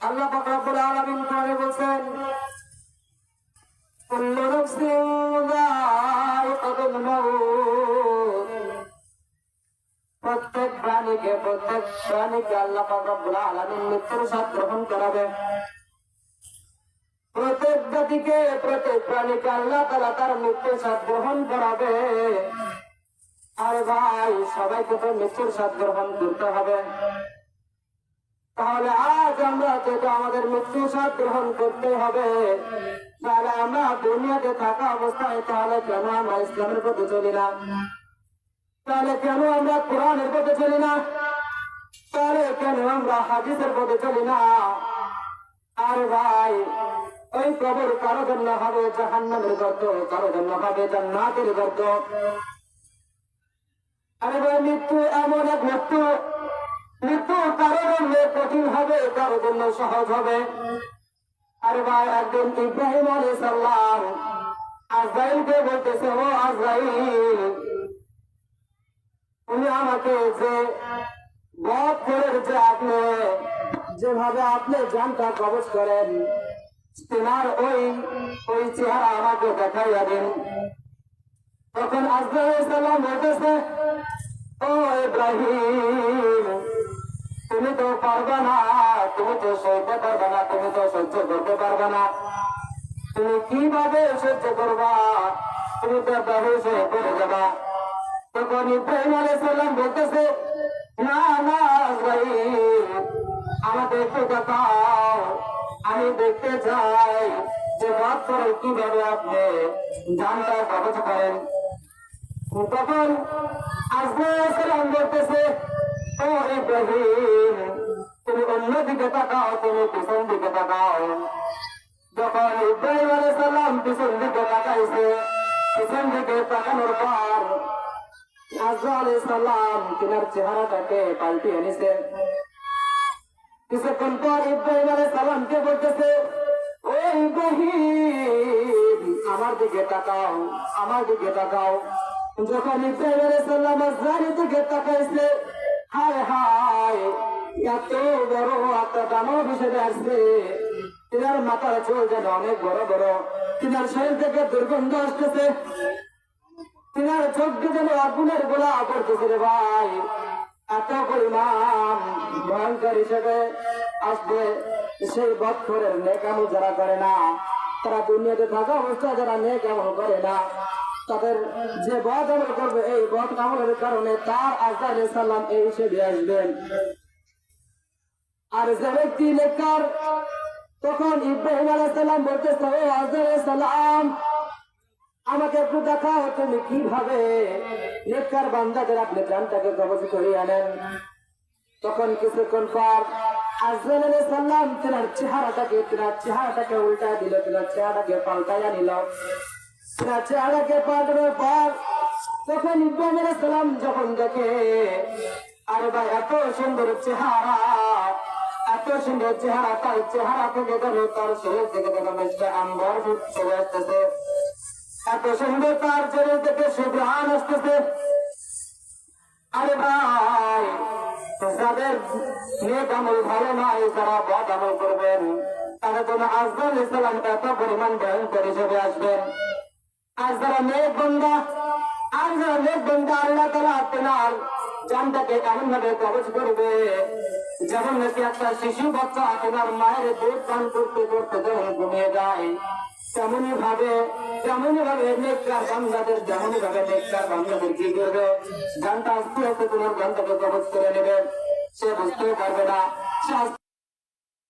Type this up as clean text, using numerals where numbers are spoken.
আল্লাহ পাক রব্বুল আলামিন কোরআনে বলেন, কুল্লু নাফসিন যায়িকাতুল মাউত। প্রত্যেক প্রাণীকে আল্লাহ পাক রব্বুল আলামিন মৃত্যুর স্বাদ গ্রহণ করাবে। প্রত্যেক জাতিকে, প্রত্যেক প্রাণীকে আল্লাহ তাআলা তার মৃত্যুর স্বাদ গ্রহণ করাবে। আর ভাই, সবাইকে তো মৃত্যুর স্বাদ গ্রহণ করতে হবে। তাহলে আজ আমরা যেটা আমাদের মৃত্যু স্বাদ গ্রহণ করতে হবে, তাহলে আমরা দুনিয়াতে থাকা অবস্থায় তাহলে কেন আমরা ইসলামের পথে চলি না? তাহলে কেন আমরা কোরআনের পথে চলি না? তাহলে কেন আমরা হাদিসের পথে চলি না? আর ভাই, ওই কবর কারো জন্য হবে জাহান্নামের গর্ত, কারো জন্য হবে জান্নাতের গর্ত। আরে ভাই, মৃত্যু এমন এক মৃত্যু কারো জন্য কঠিন হবে, কারো জন্য সহজ হবে। আরে ভাই, একদিন ইব্রাহিম আলাইহিস সালাম আজরাইলকে বলতেছে, ও আজরাইল, তুমি আমাকে যে বধ করে যে আপনি যেভাবে আপনি জানটা কবজ করেন, তোমার ওই চেহারা আমাকে দেখাইয়া দিন। তখন আজরাইল আলাইহিস সালাম বলতেছে, ও ইব্রাহিম, তুমি তো পারবে না, তুমি তো সইতে পারবে না, তুমি তো সহ্য করতে পারবে না। তুমি কিভাবে সহ্য করবা? তুমি তো বেহুশ হয়ে পড়ে যাবা। তখন ইব্রাহিম আলাইহিস সালাম বলতেছে, না না আজরাইল, আমাকে একটু দেখাও, আমি দেখতে চাই যে বধ করে কিভাবে আপনি জানটা কবজ করেন। তখন আজরাইল আলাইহিস সালাম বলতেছে, ও ইব্রাহিম, তুমি অন্যদিকে তাকাও, তুমি পিছন দিকে তাকাও। যখন ইব্রাহিম আলাইহিস সালাম পিছন দিকে তাকাইছে, পিছন দিকে তাকানোর পর আজরাইল আলাইহিস সালাম তিনার চেহারাটাকে পাল্টিয়ে নিছে। কিছুক্ষণ পর ইব্রাহিম আলাইহিস সালামকে বলতেছে, ও ইব্রাহিম, আমার দিকে তাকাও, আমার দিকে তাকাও। যখন ইব্রাহিম আলাইহিস সালাম আজরাইলের দিকে তাকাইছে, হায় হায়, এত বড় একটা দানব হিসেবে আসছে। তিনার মাথার চুল যেন অনেক বড় বড়, তিনার শরীর থেকে দুর্গন্ধ আসতেছে, তিনার চোখ যেন আগুনের গোলা পড়তেছে। রে ভাই, এত পরিমাণ ভয়ঙ্কর হিসেবে আসবে। সেই বৎসরের নেক আমল যারা করে না, তারা দুনিয়াতে থাকা অবস্থায় যারা নেক আমল করে না, তাদের যে বদ আমল করবে, এই বদ আমলের কারণে তার আজরাইল আলাইহিস সালাম এই হিসেবে আসবেন। আর যে ব্যক্তি নেককার, তখন ইব্রাহিম আলাইহিস সালাম বলতেছে, ও আজরাইল আলাইহিস সালাম, আমাকে একটু দেখাও, তুমি কিভাবে নেককার বান্দাদের আপনি জানটাকে কবজ করিয়ে আনেন। তখন কিছুক্ষণ পর আজরাইল আলাইহিস সালাম তিনার চেহারাটাকে উল্টা দিল, তিনার চেহারাটাকে পাল্টাইয়া নিল। তিনার চেহারাকে পাল্টানোর পর তখন ইব্রাহিম আলাইহিস সালাম যখন দেখে, আরে ভাই, এত সুন্দর চেহারা, এত সুন্দর চেহারা, তার চেহারা থেকে যেন তার শরীর থেকে যেন মিষ্টি আম্বর চলে আসতেছে, এত সুন্দর তার শরীর থেকে সুঘ্রাণ আসতেছে। আরে ভাই, যাদের নেক আমল ভালো নয়, যারা বদ আমল করবেন, তাদের জন্য আজরাইল আলাইহিস সালাম এত পরিমাণ ভয়ঙ্কর হিসেবে আসবেন। আর যারা নেক বান্দা, আল্লাহ তাআলা আপনার জানটাকে এমন ভাবে কবজ করবে, যেমন নাকি একটা শিশু বাচ্চা আপনার মায়ের দুধ পান করতে করতে যখন ঘুমিয়ে যায়, তেমনি ভাবে নেককার বান্দাদের কি করবে, জানটা আস্তে আস্তে তোমার জানটাকে কবজ করে নেবে। সে বুঝতেও পারবে না,